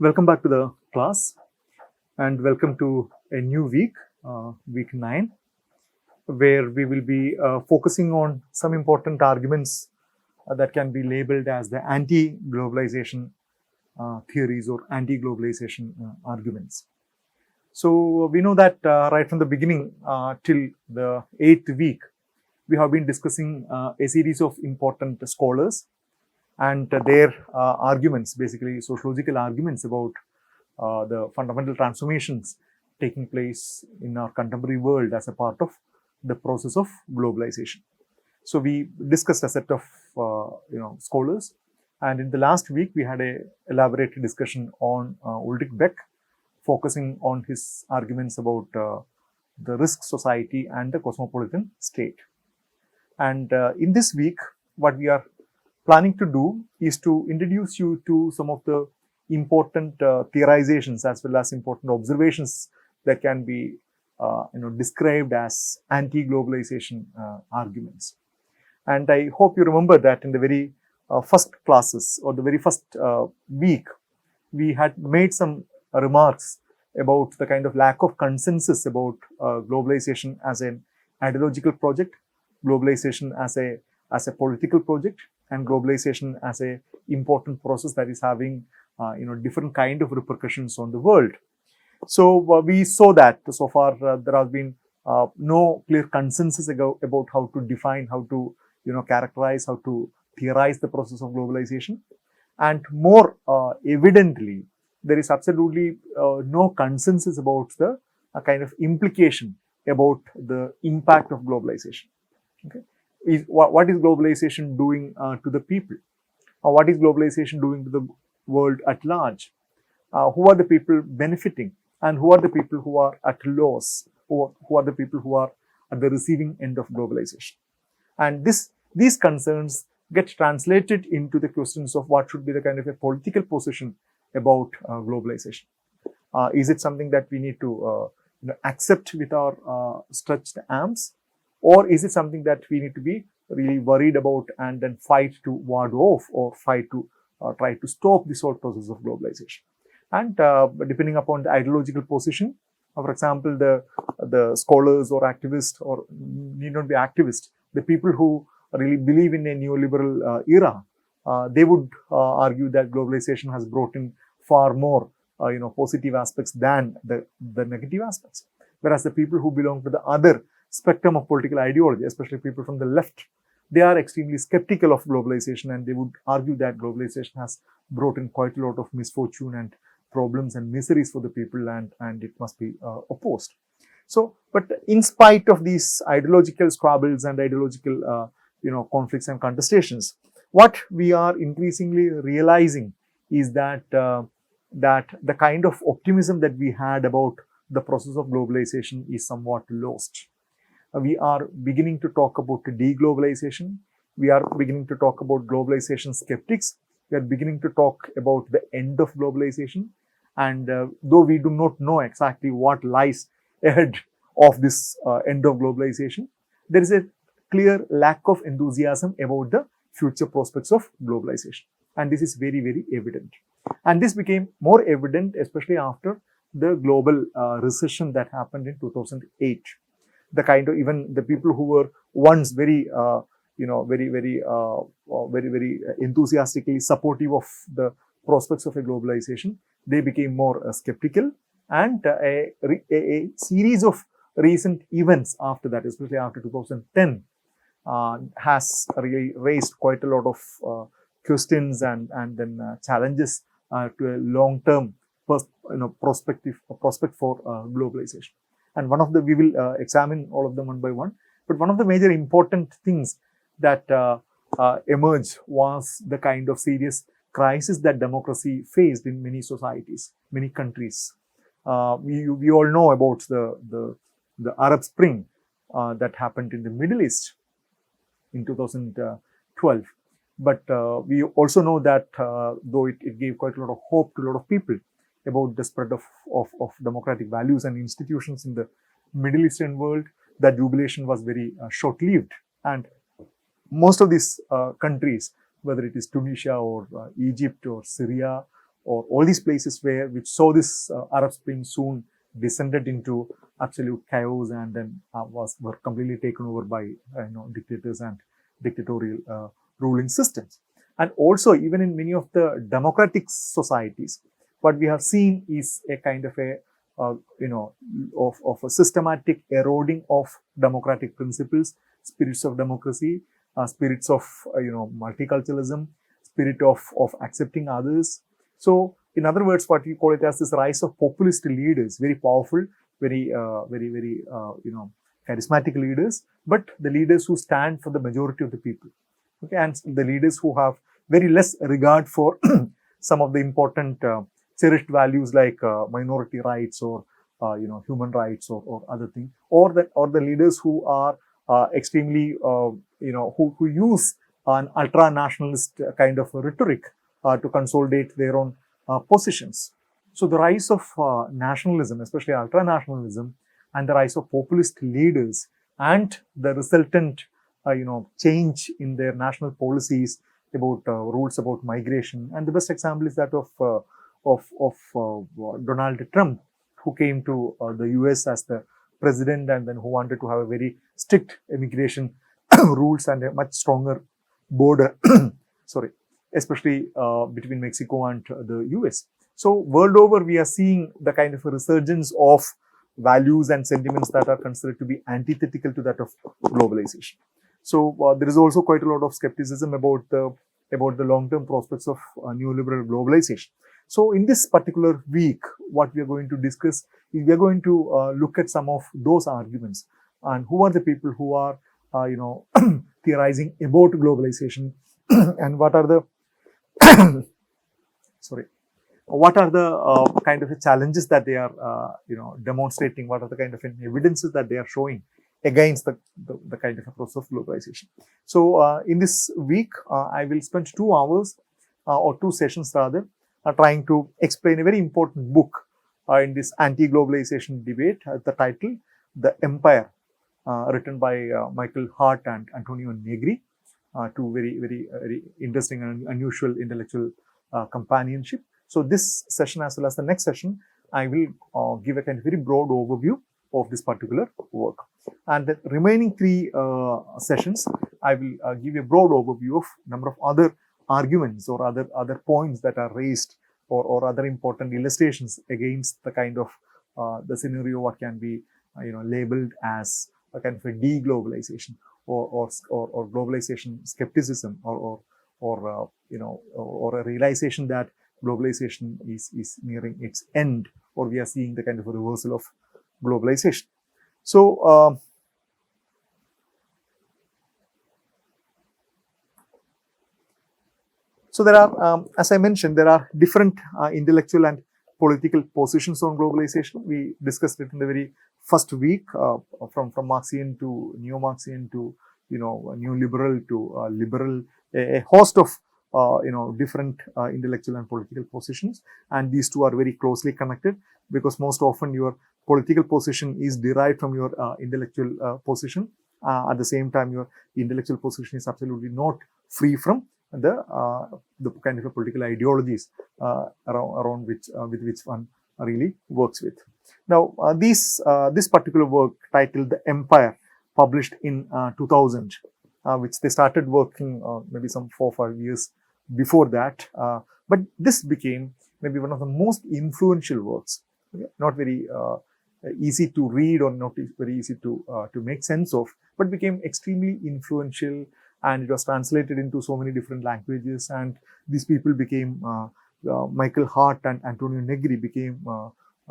Welcome back to the class and welcome to a new week, week 9, where we will be focusing on some important arguments that can be labeled as the anti-globalization theories or anti-globalization arguments. So we know that right from the beginning till the 8th week, we have been discussing a series of important scholars and their arguments, basically sociological arguments about the fundamental transformations taking place in our contemporary world as a part of the process of globalization. So we discussed a set of scholars, and in the last week we had a elaborate discussion on Ulrich Beck, focusing on his arguments about the risk society and the cosmopolitan state. And in this week, what we are planning to do is to introduce you to some of the important theorizations as well as important observations that can be described as anti-globalization arguments. And I hope you remember that in the very first classes or the very first week, we had made some remarks about the kind of lack of consensus about globalization as an ideological project, globalization as a political project, and globalization as a important process that is having different kind of repercussions on the world. So we saw that so far there has been no clear consensus about how to define, how to characterize, how to theorize the process of globalization, and more evidently there is absolutely no consensus about the kind of implication about the impact of globalization. Okay. What is globalization doing to the people? What is globalization doing to the world at large? Who are the people benefiting? And who are the people who are at loss? Who are the people who are at the receiving end of globalization? And these concerns get translated into the questions of what should be the kind of a political position about globalization. Is it something that we need to accept with our stretched arms? Or is it something that we need to be really worried about and then fight to ward off or fight to try to stop this whole process of globalization? And depending upon the ideological position, for example, the scholars or activists, or need not be activists, the people who really believe in a neoliberal era, they would argue that globalization has brought in far more positive aspects than the negative aspects. Whereas the people who belong to the other spectrum of political ideology, especially people from the left, they are extremely skeptical of globalization, and they would argue that globalization has brought in quite a lot of misfortune and problems and miseries for the people, and it must be opposed. So, but in spite of these ideological squabbles and ideological conflicts and contestations, what we are increasingly realizing is that that the kind of optimism that we had about the process of globalization is somewhat lost. We are beginning to talk about deglobalization. We are beginning to talk about globalization skeptics. We are beginning to talk about the end of globalization. And though we do not know exactly what lies ahead of this end of globalization, there is a clear lack of enthusiasm about the future prospects of globalization. And this is very, very evident. And this became more evident, especially after the global recession that happened in 2008. The kind of, even the people who were once very enthusiastically supportive of the prospects of a globalization, they became more skeptical, and a series of recent events after that, especially after 2010, has really raised quite a lot of questions and then challenges to a long-term prospect for globalization. And one of the, we will examine all of them one by one. But one of the major important things that emerged was the kind of serious crisis that democracy faced in many societies, many countries. We all know about the Arab Spring that happened in the Middle East in 2012. But we also know that though it gave quite a lot of hope to a lot of people about the spread of democratic values and institutions in the Middle Eastern world, that jubilation was very short-lived. And most of these countries, whether it is Tunisia or Egypt or Syria or all these places which saw this Arab Spring soon descended into absolute chaos and then were completely taken over by dictators and dictatorial ruling systems. And also, even in many of the democratic societies, what we have seen is a kind of a of a systematic eroding of democratic principles, spirits of democracy, spirits of multiculturalism, spirit of accepting others. So, in other words, what we call it as this rise of populist leaders, very powerful, very charismatic leaders, but the leaders who stand for the majority of the people. Okay, and the leaders who have very less regard for some of the important cherished values like minority rights or human rights or other things, or the leaders who are extremely who use an ultra nationalist kind of rhetoric to consolidate their own positions. So the rise of nationalism, especially ultra nationalism, and the rise of populist leaders and the resultant change in their national policies about rules about migration, and the best example is that of Donald Trump, who came to the US as the president and then who wanted to have a very strict immigration rules and a much stronger border, especially between Mexico and the US. So world over, we are seeing the kind of a resurgence of values and sentiments that are considered to be antithetical to that of globalization. So there is also quite a lot of skepticism about the long-term prospects of neoliberal globalization. So in this particular week, what we are going to discuss is we are going to look at some of those arguments and who are the people who are theorizing about globalization and what are the what are the kind of challenges that they are demonstrating, what are the kind of evidences that they are showing against the kind of a process of globalization. So in this week, I will spend 2 hours or 2 sessions rather trying to explain a very important book in this anti-globalization debate. The title, The Empire, written by Michael Hart and Antonio Negri, two very interesting and unusual intellectual companionship. So this session as well as the next session, I will give a kind of very broad overview of this particular work. And the remaining 3 sessions, I will give a broad overview of number of other arguments or other points that are raised or other important illustrations against the kind of the scenario what can be labeled as a kind of a deglobalization or globalization skepticism or a realization that globalization is nearing its end, or we are seeing the kind of a reversal of globalization. So so there are, as I mentioned, there are different intellectual and political positions on globalization. We discussed it in the very first week, from Marxian to neo-Marxian to neoliberal to liberal, a host of different intellectual and political positions, and these two are very closely connected because most often your political position is derived from your intellectual position. At the same time, your intellectual position is absolutely not free from the kind of political ideologies around which with which one really works with. Now, this particular work titled The Empire, published in 2000, which they started working maybe some 4 or 5 years before that, but this became maybe one of the most influential works. Okay? Not very easy to read or not very easy to make sense of, but became extremely influential, and it was translated into so many different languages, and these people became Michael Hart and Antonio Negri became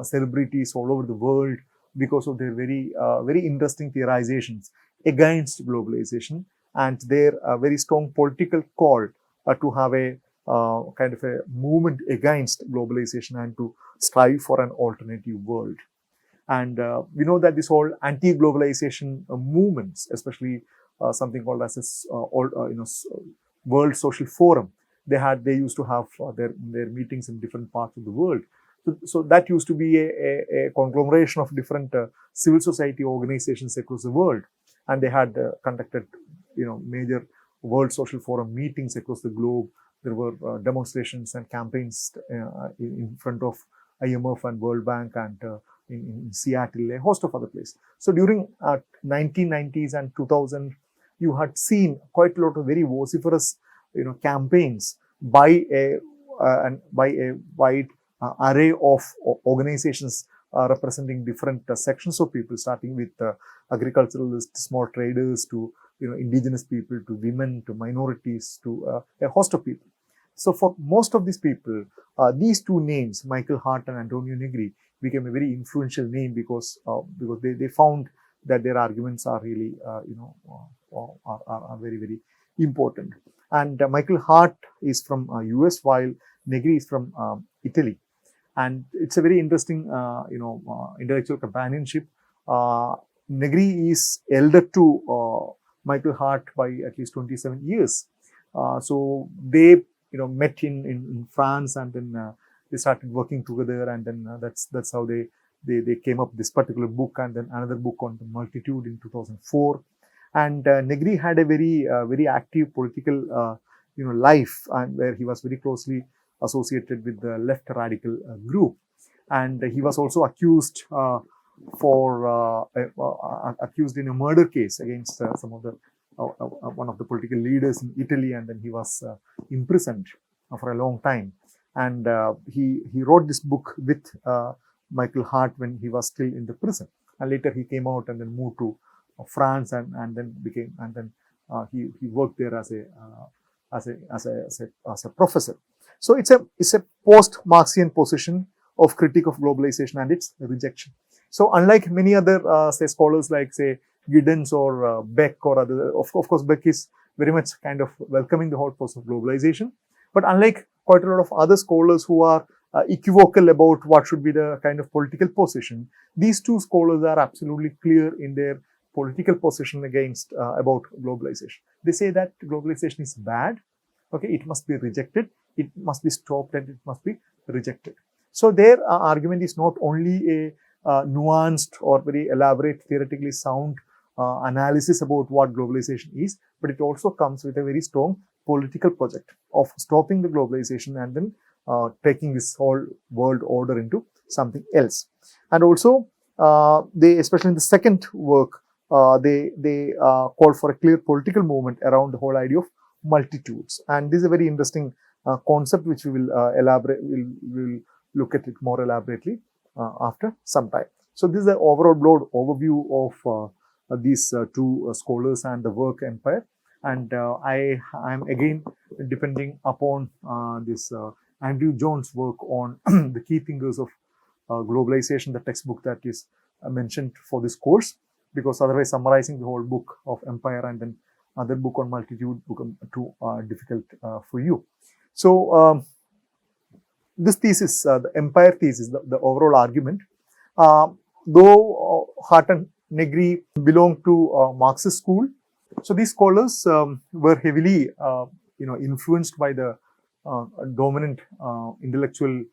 celebrities all over the world because of their very interesting theorizations against globalization and their very strong political call to have a kind of a movement against globalization and to strive for an alternative world. And we know that this whole anti-globalization movements, especially something called as World Social Forum, they used to have their meetings in different parts of the world. So that used to be a conglomeration of different civil society organizations across the world, and they had conducted major World Social Forum meetings across the globe there were demonstrations and campaigns in front of IMF and World Bank and in Seattle, a host of other places. So during 1990s and 2000, you had seen quite a lot of very vociferous, campaigns by a wide array of organizations representing different sections of people, starting with agriculturalists, small traders, to indigenous people, to women, to minorities, to a host of people. So for most of these people, these two names, Michael Hart and Antonio Negri, became a very influential name because they found that their arguments are really are very, very important. And Michael Hart is from US, while Negri is from Italy. And it's a very interesting intellectual companionship. Negri is elder to Michael Hart by at least 27 years. So they met in France, and then they started working together, and then that's how they came up with this particular book, and then another book on the multitude in 2004. And Negri had a very active political life, and where he was very closely associated with the left radical group, and he was also accused accused in a murder case against some of the one of the political leaders in Italy, and then he was imprisoned for a long time. And he wrote this book with Michael Hart when he was still in the prison, and later he came out and then moved to France, and then he worked there as a professor. So it's a post-Marxian position of critique of globalization and its rejection. So unlike many other scholars like Giddens or Beck or other, of course Beck is very much kind of welcoming the whole process of globalization, but unlike quite a lot of other scholars who are equivocal about what should be the kind of political position, these two scholars are absolutely clear in their political position against about globalization. They say that globalization is bad. Okay, it must be rejected. It must be stopped, and it must be rejected. So their argument is not only a nuanced or very elaborate, theoretically sound analysis about what globalization is, but it also comes with a very strong political project of stopping the globalization and then taking this whole world order into something else. And also, they, especially in the second work, they call for a clear political movement around the whole idea of multitudes. And this is a very interesting concept which we will elaborate. We'll look at it more elaborately after some time. So this is an overall broad overview of these two scholars and the work Empire. And I am again depending upon this Andrew Jones' work on the key thinkers of globalization, the textbook that is mentioned for this course, because otherwise summarizing the whole book of Empire and then other book on multitude become too difficult for you. So this thesis, the Empire thesis, the overall argument, though Hart and Negri belong to Marxist school, so these scholars were heavily influenced by the dominant intellectual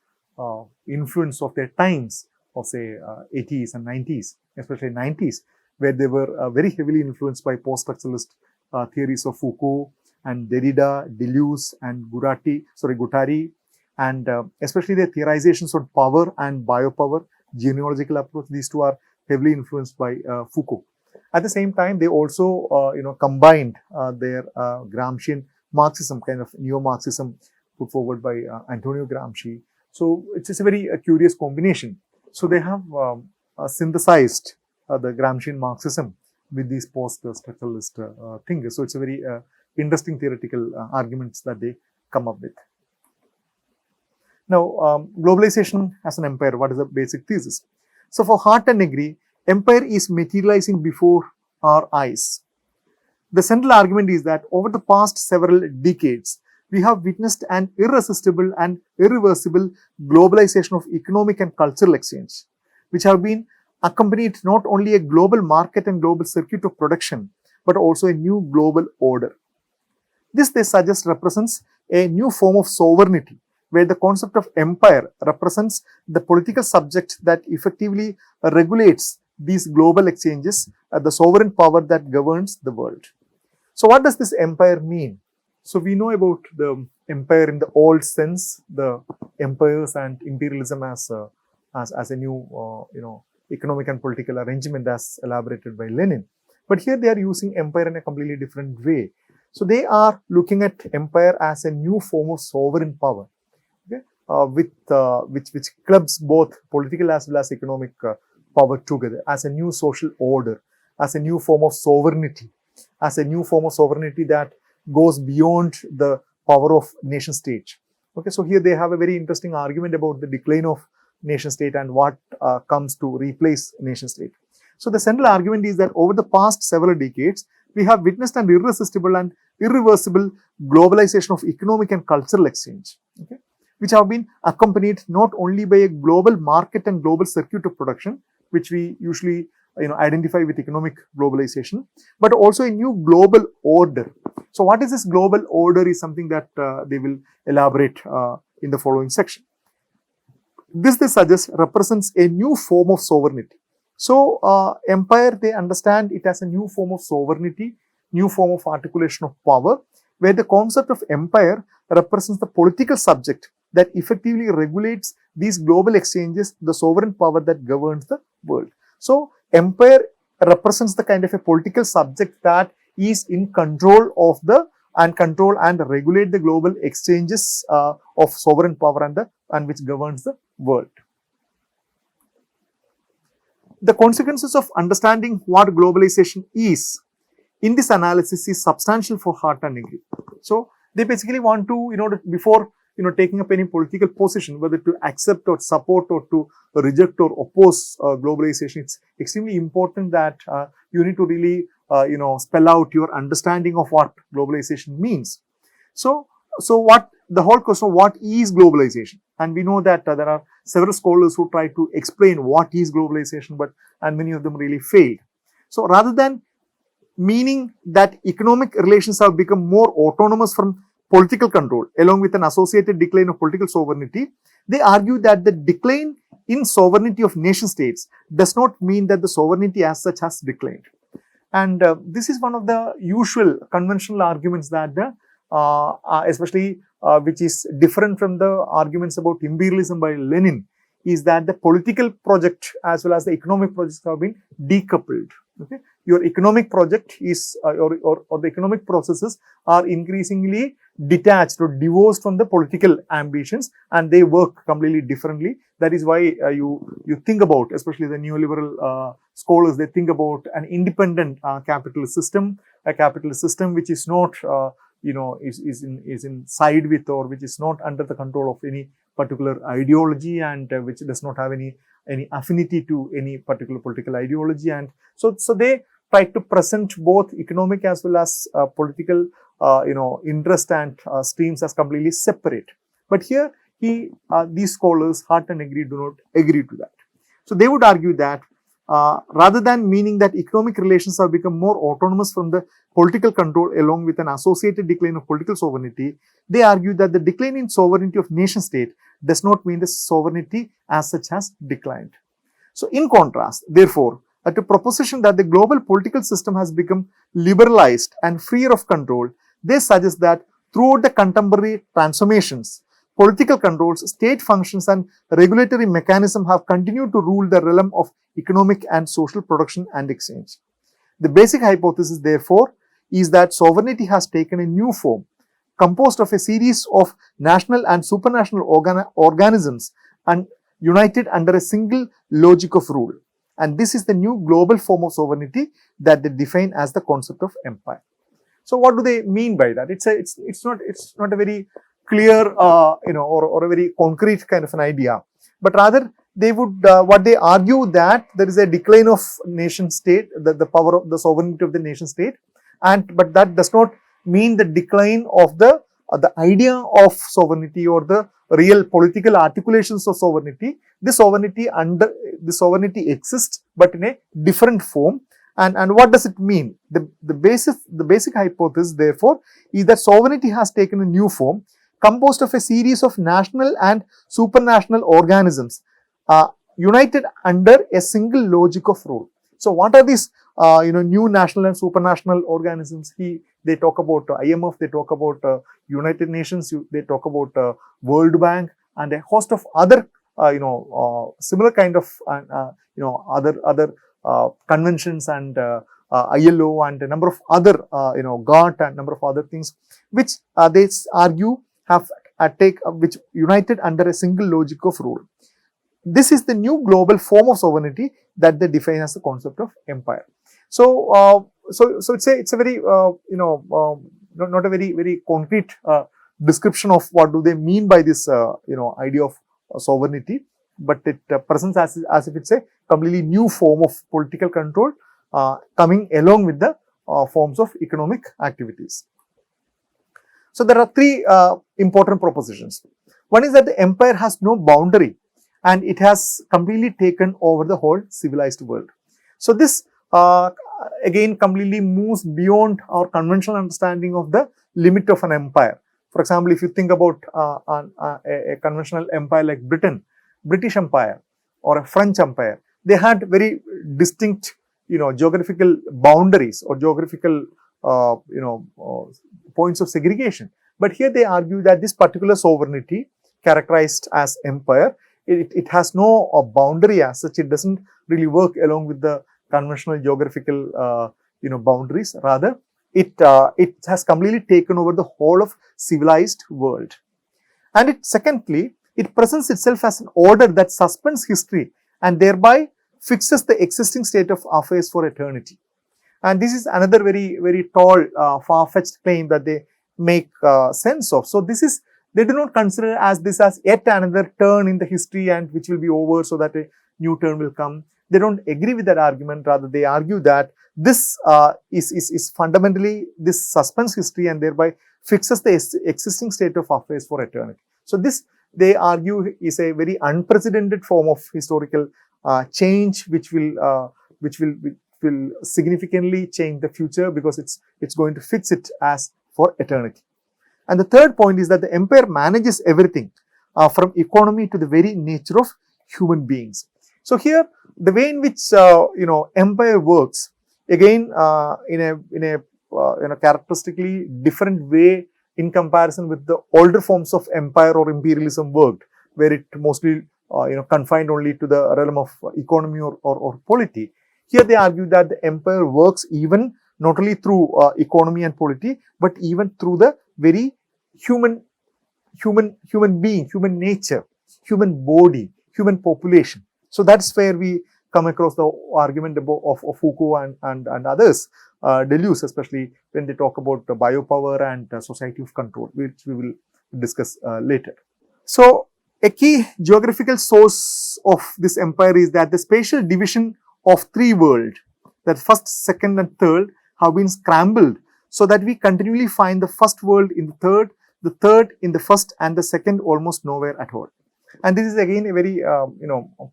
influence of their times, of say 80s and 90s, especially 90s, where they were very heavily influenced by post-structuralist theories of Foucault and Derrida, Deleuze and Guattari, and especially their theorizations on power and biopower, genealogical approach. These two are heavily influenced by Foucault. At the same time, they also combined their Gramscian Marxism, kind of neo-Marxism put forward by Antonio Gramsci. So it's a very curious combination. So they have synthesized the Gramscian Marxism with these post-structuralist thinkers. So it's a very interesting theoretical arguments that they come up with. Now, globalization as an empire, what is the basic thesis? So for Hart and Negri, empire is materializing before our eyes. The central argument is that over the past several decades, we have witnessed an irresistible and irreversible globalization of economic and cultural exchange, which have been accompanied not only a global market and global circuit of production, but also a new global order. This, they suggest, represents a new form of sovereignty, where the concept of empire represents the political subject that effectively regulates these global exchanges, the sovereign power that governs the world. So what does this empire mean? So we know about the empire in the old sense, the empires and imperialism as a new economic and political arrangement as elaborated by Lenin. But here they are using empire in a completely different way. So they are looking at empire as a new form of sovereign power, okay, which clubs both political as well as economic power together as a new social order, as a new form of sovereignty, that goes beyond the power of nation state. Okay, so here they have a very interesting argument about the decline of nation state and what comes to replace nation state. So the central argument is that over the past several decades, we have witnessed an irresistible and irreversible globalization of economic and cultural exchange, okay, which have been accompanied not only by a global market and global circuit of production, which we usually identify with economic globalization, but also a new global order. So what is this global order is something that they will elaborate in the following section. This, they suggest, represents a new form of sovereignty. So empire, they understand it as a new form of sovereignty, new form of articulation of power, where the concept of empire represents the political subject that effectively regulates these global exchanges, the sovereign power that governs the world. So empire represents the kind of a political subject that is in control of control and regulate the global exchanges of sovereign power and which governs the world. The consequences of understanding what globalization is in this analysis is substantial for Hart and Negri. So they basically want to, before taking up any political position, whether to accept or support or to reject or oppose globalization, it's extremely important that you need to really spell out your understanding of what globalization means. So what the whole question, what is globalization? And we know that there are several scholars who try to explain what is globalization, and many of them really failed. So rather than meaning that economic relations have become more autonomous from political control along with an associated decline of political sovereignty, they argue that the decline in sovereignty of nation states does not mean that the sovereignty as such has declined. And this is one of the usual conventional arguments that especially which is different from the arguments about imperialism by Lenin, is that the political project as well as the economic projects have been decoupled. Okay, your economic project is or the economic processes are increasingly detached or divorced from the political ambitions, and they work completely differently. That is why you think about, especially the neoliberal scholars, they think about an independent capitalist system, a capitalist system which is not is in side with, or which is not under the control of any particular ideology, and which does not have any affinity to any particular political ideology. And so they try to present both economic as well as political interest and streams as completely separate. But here these scholars, Hart and Negri, do not agree to that. So they would argue that rather than meaning that economic relations have become more autonomous from the political control along with an associated decline of political sovereignty, they argue that the decline in sovereignty of nation state does not mean the sovereignty as such has declined. So in contrast, therefore, at a proposition that the global political system has become liberalized and freer of control, they suggest that throughout the contemporary transformations, political controls, state functions and regulatory mechanisms have continued to rule the realm of economic and social production and exchange. The basic hypothesis, therefore, is that sovereignty has taken a new form, composed of a series of national and supranational organisms and united under a single logic of rule. And this is the new global form of sovereignty that they define as the concept of empire. So what do they mean by that? It's not a very clear or a very concrete kind of an idea, but rather they would what they argue that there is a decline of nation state, the power of the sovereignty of the nation state, but that does not mean the decline of the idea of sovereignty or the real political articulations of sovereignty. The sovereignty exists, but in a different form. And what does it mean? The basic hypothesis, therefore, is that sovereignty has taken a new form, composed of a series of national and supranational organisms united under a single logic of rule. So what are these new national and supranational organisms? They talk about IMF, they talk about United Nations, they talk about World Bank, and a host of other similar kind of other conventions and ILO and a number of other GATT and number of other things, which they argue have which united under a single logic of rule. This is the new global form of sovereignty that they define as the concept of empire. So, it's a very not a very concrete description of what do they mean by this idea of sovereignty, but it presents as if it's a completely new form of political control coming along with the forms of economic activities. So there are three important propositions. One is that the empire has no boundary and it has completely taken over the whole civilized world. So this again completely moves beyond our conventional understanding of the limit of an empire. For example, if you think about a conventional empire like British Empire or a French Empire, they had very distinct geographical boundaries or geographical points of segregation. But here they argue that this particular sovereignty characterized as empire, it has no boundary as such. It doesn't really work along with the conventional geographical boundaries. Rather, it has completely taken over the whole of civilized world. And secondly, it presents itself as an order that suspends history and thereby fixes the existing state of affairs for eternity. And this is another very tall, far-fetched claim that they make sense of. So they do not consider this as yet another turn in the history and which will be over so that a new turn will come. They don't agree with that argument. Rather, they argue that this is fundamentally, this suspends history and thereby fixes the existing state of affairs for eternity. So this, they argue, is a very unprecedented form of historical change, which will significantly change the future because it's going to fix it as for eternity. And the third point is that the empire manages everything from economy to the very nature of human beings. So here, the way in which empire works, again in a characteristically different way in comparison with the older forms of empire or imperialism worked, where it mostly confined only to the realm of economy or polity. Here they argue that the empire works even not only through economy and polity, but even through the very human being, human nature, human body, human population. So that's where we come across the argument of Foucault and others, Deleuze especially, when they talk about the biopower and society of control, which we will discuss later. So a key geographical source of this empire is that the spatial division of three worlds, that first, second and third, have been scrambled so that we continually find the first world in the third in the first, and the second almost nowhere at all. And this is again a very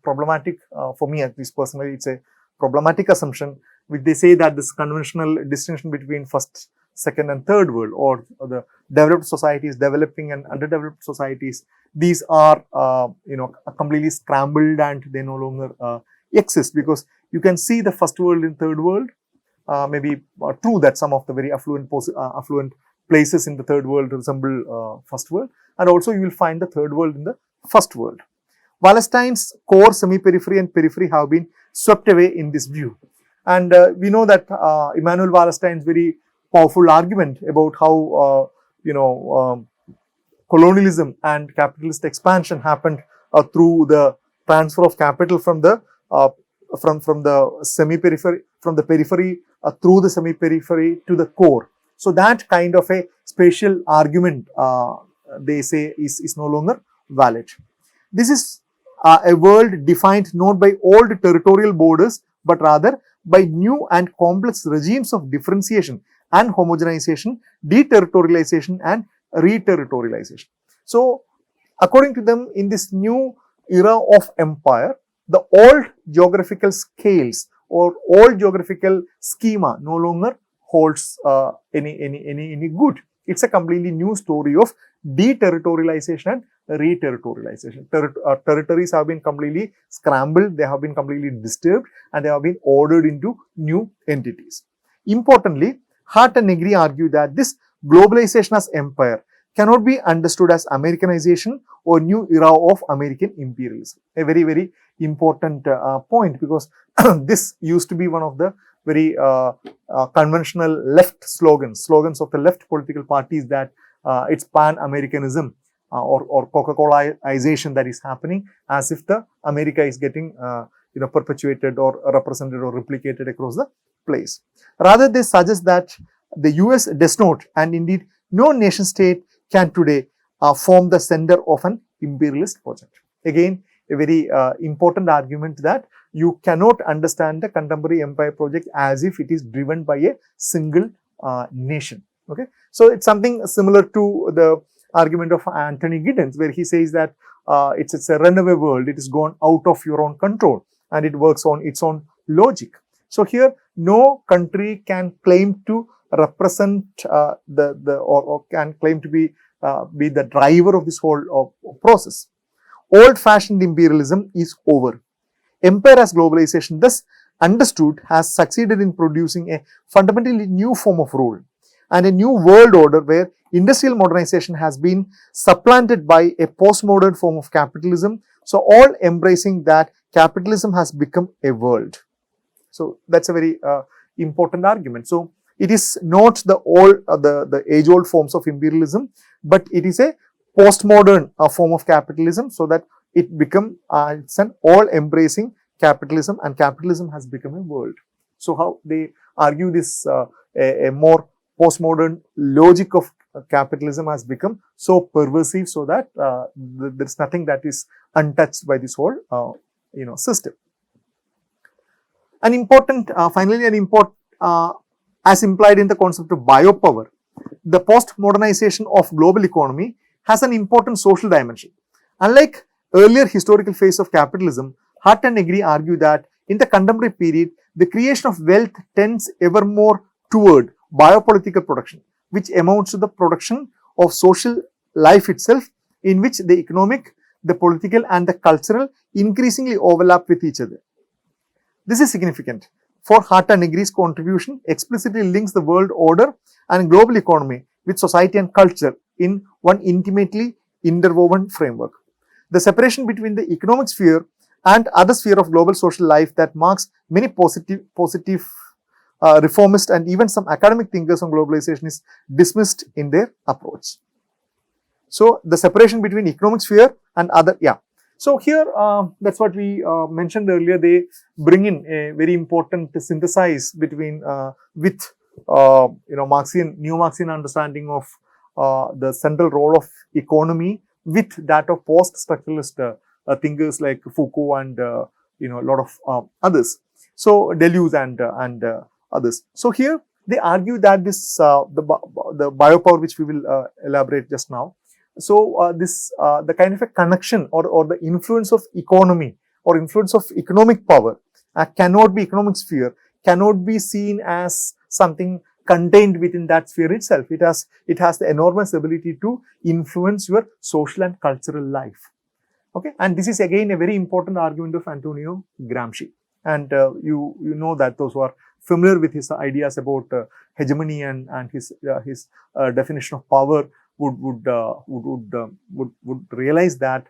problematic for me, at least personally. It's a problematic assumption, which they say that this conventional distinction between first, second and third world, or the developed societies, developing and underdeveloped societies, these are completely scrambled and they no longer exist, because you can see the first world in third world. Maybe true that some of the very affluent places in the third world resemble first world, and also you will find the third world in the first world. Wallerstein's core, semi-periphery and periphery have been swept away in this view. And we know that Immanuel Wallerstein's very powerful argument about how colonialism and capitalist expansion happened through the transfer of capital from the semi-periphery, from the periphery through the semi-periphery to the core. So that kind of a spatial argument, they say, is no longer valid. This is a world defined not by old territorial borders, but rather by new and complex regimes of differentiation and homogenization, deterritorialization and reterritorialization. So according to them, in this new era of empire, the old geographical scales or old geographical schema no longer holds any good. It's a completely new story of deterritorialization and re-territorialization. Territories have been completely scrambled, they have been completely disturbed, and they have been ordered into new entities. Importantly, Hart and Negri argue that this globalization as empire cannot be understood as Americanization or new era of American imperialism. A very, very important point, because this used to be one of the very conventional left slogans of the left political parties, that it's pan-Americanism or Coca-Colaization that is happening, as if the America is getting perpetuated or represented or replicated across the place. Rather, they suggest that the US does not, and indeed no nation state can today form the center of an imperialist project. Again, a very important argument that you cannot understand the contemporary empire project as if it is driven by a single nation. Okay, so it's something similar to the argument of Anthony Giddens, where he says that it's a runaway world, it is gone out of your own control and it works on its own logic. So here, no country can claim to represent or can claim to be the driver of this whole process. Old-fashioned imperialism is over. Empire as globalization, thus understood, has succeeded in producing a fundamentally new form of rule and a new world order where industrial modernization has been supplanted by a postmodern form of capitalism. So all embracing that capitalism has become a world. So that's a very important argument. So it is not the age-old forms of imperialism, but it is a postmodern form of capitalism, so that it become it's an all-embracing capitalism, and capitalism has become a world. So how they argue this a more postmodern logic of capitalism has become so pervasive, so that there is nothing that is untouched by this whole system. An important, finally, as implied in the concept of biopower, the post-modernization of global economy has an important social dimension. Unlike earlier historical phase of capitalism, Hart and Negri argue that in the contemporary period, the creation of wealth tends ever more toward biopolitical production, which amounts to the production of social life itself, in which the economic, the political and the cultural increasingly overlap with each other. This is significant, for Hart and Negri's contribution explicitly links the world order and global economy with society and culture in one intimately interwoven framework. The separation between the economic sphere and other sphere of global social life that marks many positive reformist and even some academic thinkers on globalization is dismissed in their approach. So the separation between economic sphere and other, So here, that's what we mentioned earlier. They bring in a very important synthesis between with Marxian, neo-Marxian understanding of the central role of economy with that of post-structuralist thinkers like Foucault and a lot of others. So Deleuze and others. So here they argue that this the biopower, which we will elaborate just now. So the kind of a connection or the influence of economy or influence of economic power cannot be economic sphere, cannot be seen as something contained within that sphere itself. It has the enormous ability to influence your social and cultural life. Okay, and this is again a very important argument of Antonio Gramsci. And you know that those who are familiar with his ideas about hegemony and his definition of power would realize that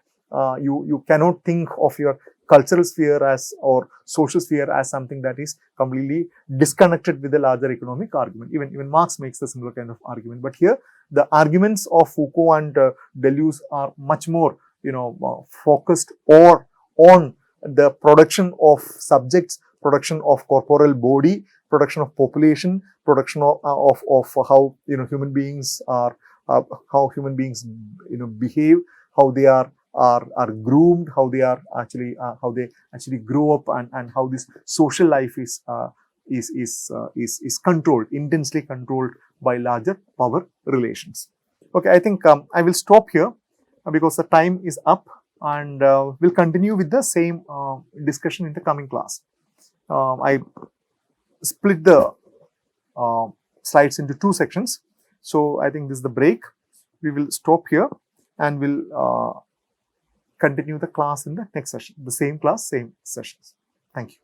you cannot think of your cultural sphere as or social sphere as something that is completely disconnected with the larger economic argument. Even Marx makes a similar kind of argument. But here the arguments of Foucault and Deleuze are much more focused on the production of subjects, production of corporeal body, production of population, production of how human beings are, how human beings behave, how they are groomed, how they are actually grow up, and how this social life is controlled, intensely controlled by larger power relations. Okay, I think I will stop here because the time is up, and we'll continue with the same discussion in the coming class. I split the slides into two sections. So I think this is the break. we will stop here and we'll continue the class in the next session. The same class, same sessions. Thank you.